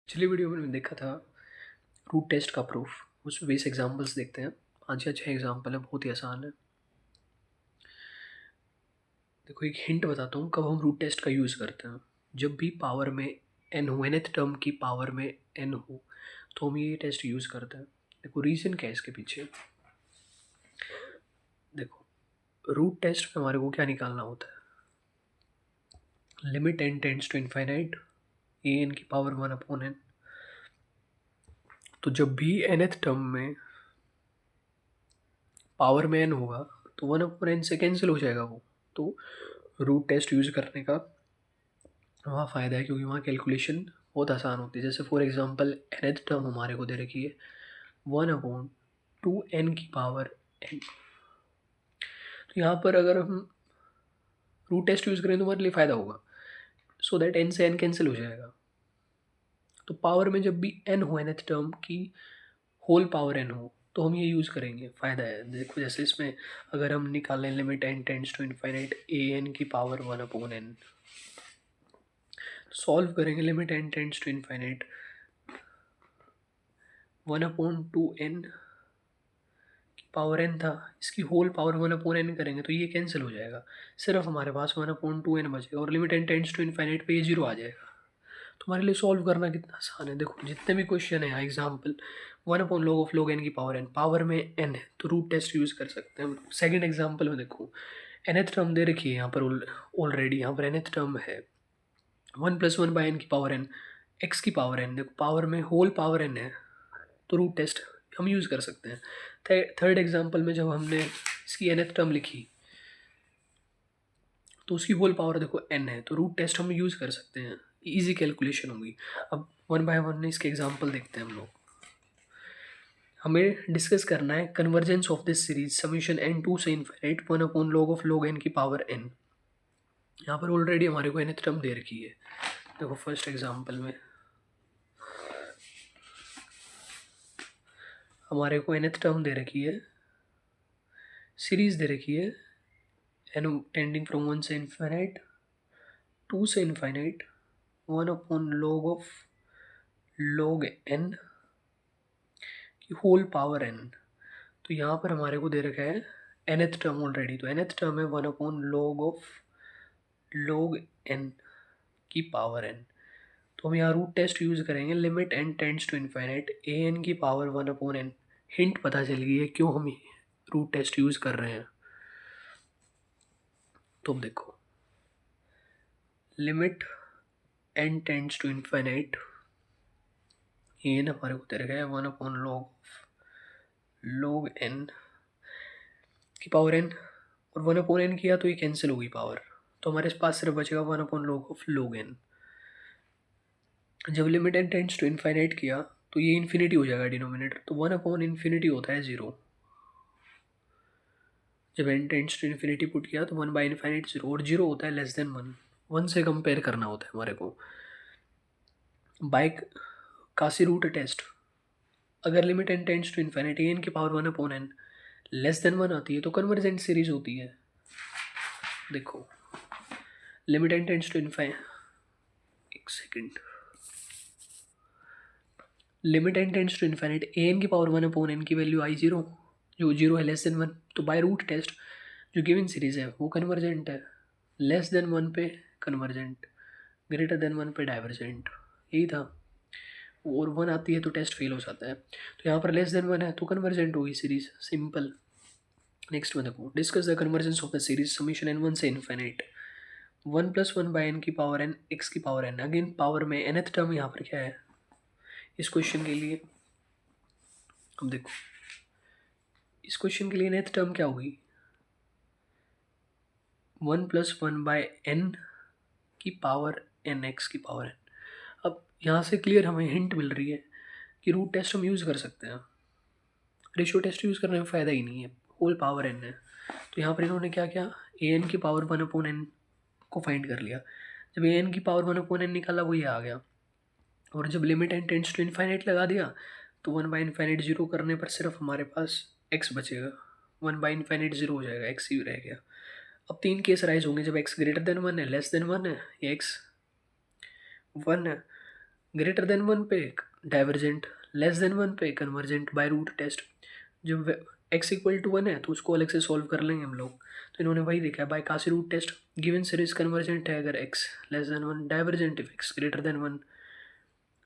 पिछली वीडियो में मैंने देखा था रूट टेस्ट का प्रूफ। उसमें बेस एग्जांपल्स देखते हैं। 5 या 6 एग्जांपल है, बहुत ही आसान है। देखो, एक हिंट बताता हूँ कब हम रूट टेस्ट का यूज़ करते हैं। जब भी पावर में एन हो, nth टर्म की पावर में एन हो, तो हम ये टेस्ट यूज़ करते हैं। देखो रीज़न क्या है इसके पीछे। देखो, रूट टेस्ट में हमारे को क्या निकालना होता है। Limit n tends to infinite A N की पावर 1/n। तो जब भी nth टर्म में पावर में एन होगा तो 1/n से कैंसिल हो जाएगा वो। तो रूट टेस्ट यूज़ करने का वहाँ फ़ायदा है, क्योंकि वहाँ कैलकुलेशन बहुत आसान होती है। जैसे फॉर एग्जांपल nth टर्म हमारे को दे रखी है 1/2n की पावर n। तो यहाँ पर अगर हम रूट टेस्ट यूज़ करें तो हमारे लिए फ़ायदा होगा, सो दैट n से n कैंसिल हो जाएगा। तो पावर में जब भी n हो, nth टर्म की होल पावर n हो, तो हम ये यूज़ करेंगे, फ़ायदा है। देखो जैसे इसमें अगर हम निकालें limit n tends to infinite A N की पावर 1/n, सॉल्व करेंगे limit n tends to infinite 1/2n power n था, इसकी होल पावर 1/n करेंगे तो ये कैंसिल हो जाएगा। सिर्फ हमारे पास 1/2n बचेगा और limit n tends to infinite पे ये जीरो आ जाएगा। तो हमारे लिए सॉल्व करना कितना आसान है। देखो जितने भी क्वेश्चन है, एग्जाम्पल 1/log n की पावर n, पावर में n है तो रूट टेस्ट यूज़ कर सकते हैं। सेकेंड एग्जाम्पल में देखो nth टर्म दे रखी है यहाँ पर, ऑलरेडी यहाँ पर nth टर्म है 1+1/n की पावर n, x की पावर n। देखो पावर में होल पावर n है तो रूट टेस्ट हम यूज़ कर सकते हैं। थर्ड एग्जांपल में जब हमने इसकी nth टर्म लिखी तो उसकी होल पावर देखो n है, तो रूट टेस्ट हम यूज़ कर सकते हैं। इजी कैलकुलेशन होगी। अब वन बाय वन इसके एग्जांपल देखते हैं हम लोग। हमें डिस्कस करना है convergence of this series summation n two से इनफाइनाइट 1/log n की पावर n। यहाँ पर ऑलरेडी हमारे को nth टर्म दे रखी है। देखो फर्स्ट एग्जांपल में हमारे को nth टर्म दे रखी है, सीरीज दे रखी है n टेंडिंग फ्रॉम 1 से इनफाइनाइट 2 से इनफाइनाइट 1/log n की होल पावर n। तो यहाँ पर हमारे को दे रखा है nth टर्म ऑलरेडी, तो nth टर्म है 1/log n की पावर n। तो हम यहाँ रूट टेस्ट यूज़ करेंगे limit n tends to infinite A N की पावर 1/n। हिंट पता चल गई है क्यों हम रूट टेस्ट यूज़ कर रहे हैं। तो अब देखो limit n tends to infinite A n हमारे को दे रखा है 1/log n की पावर n, और 1/n किया तो ये कैंसिल होगी पावर, तो हमारे पास सिर्फ बचेगा 1/log n। जब limit n tends to infinite किया तो ये इन्फिनिटी हो जाएगा डिनोमिनेटर, तो 1/infinity होता है 0। जब n tends to infinity put किया तो 1/infinite 0, और 0 होता है लेस देन 1। 1 से कंपेयर करना होता है हमारे को। बाइक कासी रूट टेस्ट, अगर limit n tends to infinity n की पावर 1/n लेस देन 1 आती है तो कन्वर्जेंट सीरीज होती है। देखो limit n tends to infinite, एक second, limit n tends to infinite A N की पावर 1/n की वैल्यू आई 0, जो 0 है लेस देन 1, तो बाय रूट टेस्ट जो गिवन सीरीज है वो कन्वर्जेंट है। लेस देन 1 पे कन्वर्जेंट, ग्रेटर देन 1 पे डाइवर्जेंट, यही था। और 1 आती है तो टेस्ट फेल हो जाता है। तो यहाँ पर लेस देन 1 है तो कन्वर्जेंट होगी सीरीज, सिंपल। नेक्स्ट में देखो discuss the convergence of the series summation n 1 से इनफाइनाइट 1+1/n की पावर n x की पावर n। अगेन पावर में nth टर्म यहाँ पर क्या है इस क्वेश्चन के लिए। अब देखो इस क्वेश्चन के लिए nth टर्म क्या होगी 1+1/n की पावर n x की पावर n। अब यहाँ से क्लियर हमें हिंट मिल रही है कि रूट टेस्ट हम यूज़ कर सकते हैं। रेशियो टेस्ट यूज़ करने में फ़ायदा ही नहीं है, होल पावर n है। तो यहाँ पर इन्होंने क्या किया, ए एन की पावर 1/n को फाइंड कर लिया। जब ए एन की पावर 1/n निकाला वो ये आ गया, और जब limit n tends to infinite लगा दिया तो 1/infinite 0 करने पर सिर्फ हमारे पास x बचेगा। 1/infinite 0 हो जाएगा, x ही रह गया। अब तीन केस राइज होंगे, जब x ग्रेटर देन 1 है, लेस देन 1 है, या x 1 है, ग्रेटर देन वन पे डाइवर्जेंट, लेस देन वन पे कन्वर्जेंट बाय रूट टेस्ट। जब x इक्वल टू वन है तो उसको अलग से सॉल्व कर लेंगे हम लोग, तो इन्होंने वही देखा है by Cauchy root test. Given series convergent है अगर x less than one, divergent if x greater than one.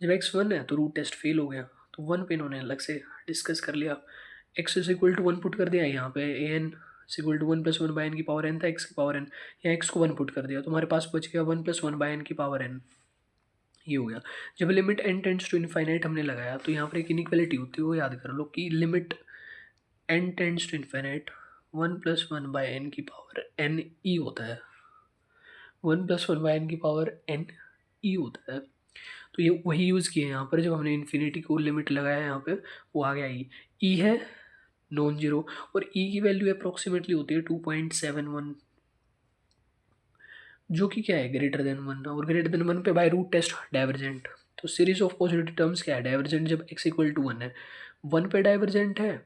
जब x वन है तो रूट टेस्ट फेल हो गया, तो वन पे इन्होंने अलग से डिस्कस कर लिया। x is equal to one put कर दिया यहाँ पे, a n is equal to one plus one by n की पावर एन था, x की पावर एन, यहाँ x को वन पुट कर दिया तो हमारे पास बच गया one plus one by n की पावर एन। ये हो गया। जब limit n tends to infinite हमने लगाया तो यहाँ पर एक इनइक्वालिटी होती है, वो याद कर लो कि limit n tends to infinite one plus one by n की पावर एन ई होता है, one plus one by n की पावर एन ई होता है। तो ये वही यूज़ किया है यहाँ पर, जब हमने इन्फिनिटी को लिमिट लगाया है यहाँ पे वो आ गया ई है नॉन जीरो, और ई की वैल्यू अप्रोक्सीमेटली होती है 2.71, जो कि क्या है ग्रेटर देन वन, और ग्रेटर देन वन पे बाय रूट टेस्ट डाइवर्जेंट। तो सीरीज ऑफ पॉजिटिव टर्म्स क्या है, डाइवर्जेंट जब x इक्वल टू वन है, वन पे डाइवर्जेंट है,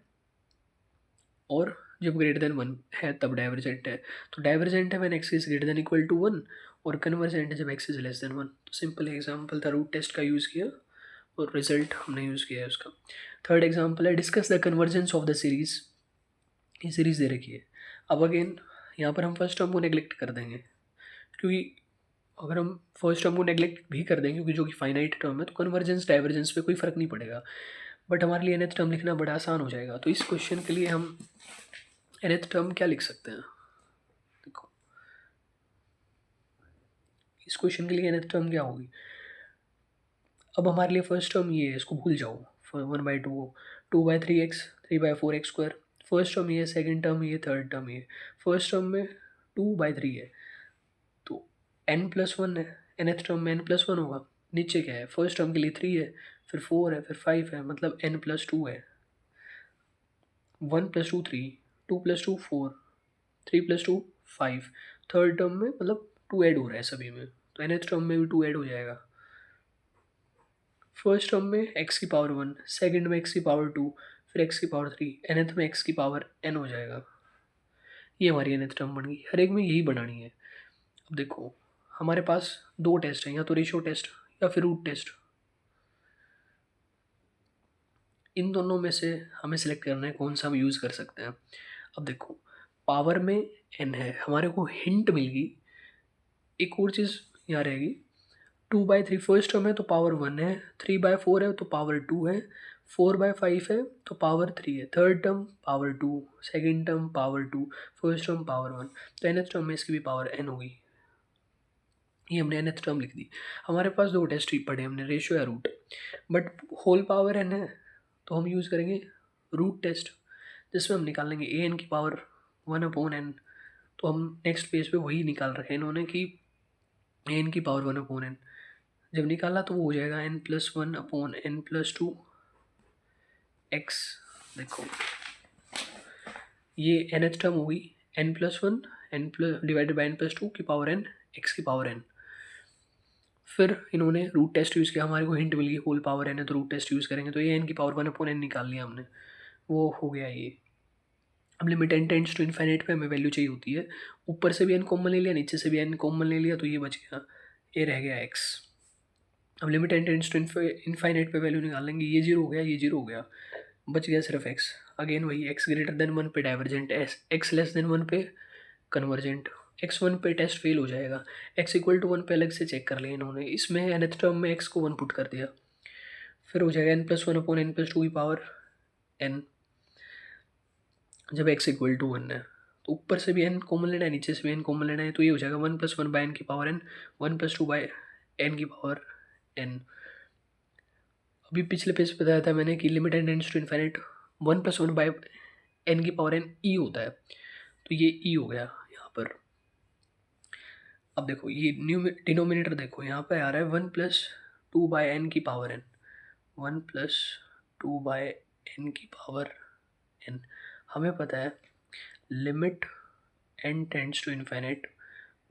और जब ग्रेटर देन वन है तब डाइवर्जेंट है। तो डाइवर्जेंट है when x is greater than equal to one, और कन्वर्जेंट है जब x is less than one. तो सिंपल एग्जांपल था, रूट टेस्ट का यूज़ किया और रिजल्ट हमने यूज़ किया है उसका। थर्ड एग्जांपल है discuss the convergence of the series. ये सीरीज दे रखी है। अब अगेन यहाँ पर हम फर्स्ट टर्म को नेग्लेक्ट कर देंगे, क्योंकि अगर हम फर्स्ट टर्म को नेग्लेक्ट भी कर देंगे क्योंकि जो कि फाइनाइट टर्म है, तो कन्वर्जेंस डाइवर्जेंस पे कोई फ़र्क नहीं पड़ेगा, बट हमारे लिए nth टर्म लिखना बड़ा आसान हो जाएगा। तो इस क्वेश्चन के लिए हम nth टर्म क्या लिख सकते हैं, देखो इस क्वेश्चन के लिए nth टर्म क्या होगी। अब हमारे लिए फर्स्ट टर्म ये है, इसको भूल जाओ, one by two, to by three x, three by four x square, first term ये, सेकेंड टर्म ये, थर्ड टर्म ये। फर्स्ट टर्म में टू बाई थ्री है तो n प्लस वन है, nth टर्म में n प्लस वन होगा। नीचे क्या है, फर्स्ट टर्म के लिए थ्री है, फिर फोर है, फिर फाइव है, मतलब n प्लस टू है। One plus to three, two plus two four, three plus two five. Third term में मतलब टू ऐड हो रहा है सभी में, तो nth टर्म में भी टू ऐड हो जाएगा। फर्स्ट टर्म में x की पावर वन, सेकेंड में x की पावर टू, फिर x की पावर थ्री, nth में x की पावर n हो जाएगा। ये हमारी nth टर्म बन गई, हर एक में यही बनानी है। अब देखो हमारे पास दो टेस्ट हैं, या तो रेशियो टेस्ट या फिर रूट टेस्ट। इन दोनों में से हमें सेलेक्ट करना है कौन सा हम यूज़ कर सकते हैं। अब देखो पावर में n है, हमारे को हिंट मिल गई। एक और चीज़ यहाँ रहेगी, two by three first term है तो पावर वन है, थ्री बाय फोर है तो पावर टू है, फोर बाय फाइव है तो पावर थ्री है, third term power two, second term power two, first term power one. तो nth टर्म में इसकी भी पावर n होगी। ये हमने nth टर्म लिख दी। हमारे पास दो टेस्ट ही पढ़े हमने, रेशियो या root, but whole power n है तो हम यूज़ करेंगे रूट टेस्ट, जिसमें हम निकाल लेंगे ए एन की पावर वन अपॉन एन। तो हम नेक्स्ट पेज पे वही निकाल रखे हैं इन्होंने कि ए एन की पावर वन अपॉन एन, जब निकाला तो वो हो जाएगा n plus one upon n plus two x. देखो ये nth टर्म होगी n plus one, n plus divided by n plus two की पावर n, एक्स की पावर n। फिर इन्होंने रूट टेस्ट यूज़ किया, हमारे को हिंट मिल गई होल पावर n है तो रूट टेस्ट यूज़ करेंगे, तो ये एन की पावर वन अपॉन एन निकाल लिया हमने, वो हो गया ये। अब limit n tends to infinite पे हमें वैल्यू चाहिए होती है, ऊपर से भी एन कॉमन ले लिया, नीचे से भी एन कॉमन ले लिया, तो ये बच गया, ये रह गया एक्स। अब limit n tends to infinite पे वैल्यू निकाल लेंगे, ये जीरो हो गया, ये जीरो हो गया, बच गया सिर्फ एक्स। अगेन वही एक्स ग्रेटर देन वन पे divergent, x less than one पे कन्वर्जेंट। एक्स वन पे टेस्ट फेल हो जाएगा, एक्स इक्वल टू वन पे अलग से चेक कर लिया इन्होंने, इसमें nth टर्म में एक्स को वन पुट कर दिया, फिर हो जाएगा n plus one upon n plus two की पावर एन, जब एक्स इक्वल टू वन है। तो ऊपर से भी एन कॉमन लेना है, नीचे से भी एन कॉमन लेना है, तो ये हो जाएगा one plus one by n की power n, one plus two by n की पावर एन। अभी पिछले पेज पे बताया था मैंने कि limit n tends to infinite one plus one by n की पावर एन ई होता है, तो ये ई हो गया यहाँ पर। अब देखो ये न्यू डिनोमिनेटर देखो यहाँ पे आ रहा है one plus two by n की power n, one plus two by n की पावर एन। हमें पता है limit n tends to infinite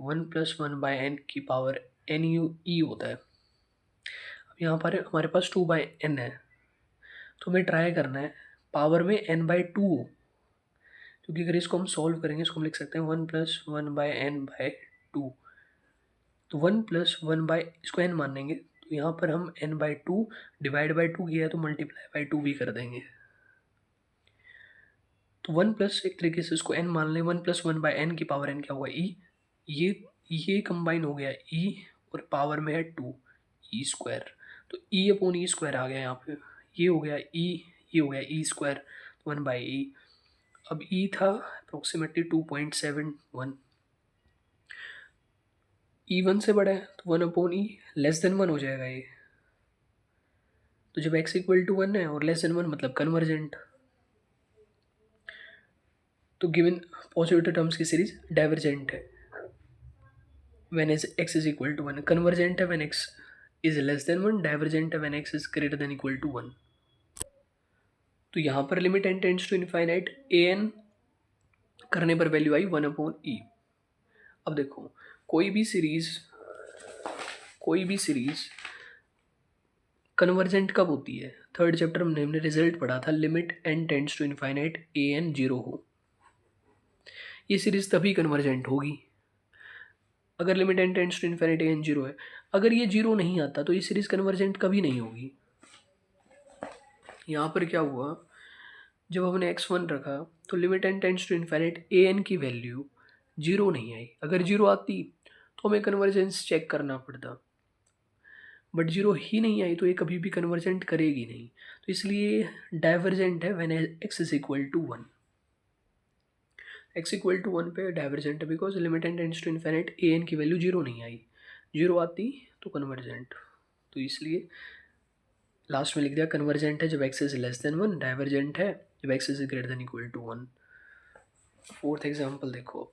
one plus one by n की पावर एन यू ई होता है। अब यहाँ पर हमारे पास टू बाय एन है, तो हमें ट्राई करना है पावर में एन बाय टू हो, क्योंकि अगर इसको हम सॉल्व करेंगे इसको हम लिख सकते हैं one plus one by n by two. तो वन प्लस वन बाय इसको एन मान लेंगे, तो यहाँ पर हम n/2 डिवाइड बाई 2 किया है तो मल्टीप्लाई बाई 2 भी कर देंगे। तो 1 प्लस एक तरीके से इसको n मान लें, 1 + 1/n की पावर n क्या होगा e। ये कंबाइन हो गया e और पावर में है 2 e²। तो e/e² आ गया यहाँ पे, ये हो गया e, ये हो गया e², 1/e। अब e था अप्रोक्सीमेटली 2.71, e 1 से बड़ा है तो 1/e लेस देन 1 हो जाएगा ये। तो जब x = 1 है और लेस देन 1 मतलब कन्वर्जेंट। तो गिवन पॉजिटिव टर्म्स की सीरीज डाइवर्जेंट है व्हेन x = 1, कन्वर्जेंट है when x is less than 1, divergent है when x is greater than equal to 1। तो यहाँ पर limit n tends to infinite an करने पर वैल्यू आई 1/e। अब देखो कोई भी सीरीज कन्वर्जेंट कब होती है? थर्ड चैप्टर में हमने रिजल्ट पढ़ा था, limit n tends to infinite an 0 हो, ये सीरीज तभी कन्वर्जेंट होगी अगर limit n tends to infinite an 0 है। अगर ये 0 नहीं आता तो ये सीरीज कन्वर्जेंट कभी नहीं होगी। यहाँ पर क्या हुआ, जब हमने x1 रखा तो limit n tends to infinite an की वैल्यू 0 नहीं आई। अगर 0 आती तो हमें कन्वर्जेंस चेक करना पड़ता, बट 0 ही नहीं आई तो ये कभी भी कन्वर्जेंट करेगी नहीं। तो इसलिए डाइवर्जेंट है व्हेन x = 1। x = 1 पे डाइवर्जेंट है because limit n tends to infinite an की वैल्यू 0 नहीं आई। 0 आती तो कन्वर्जेंट। तो इसलिए लास्ट में लिख दिया कन्वर्जेंट है जब x is less than 1, divergent है जब x is greater than equal to 1। Fourth example देखो।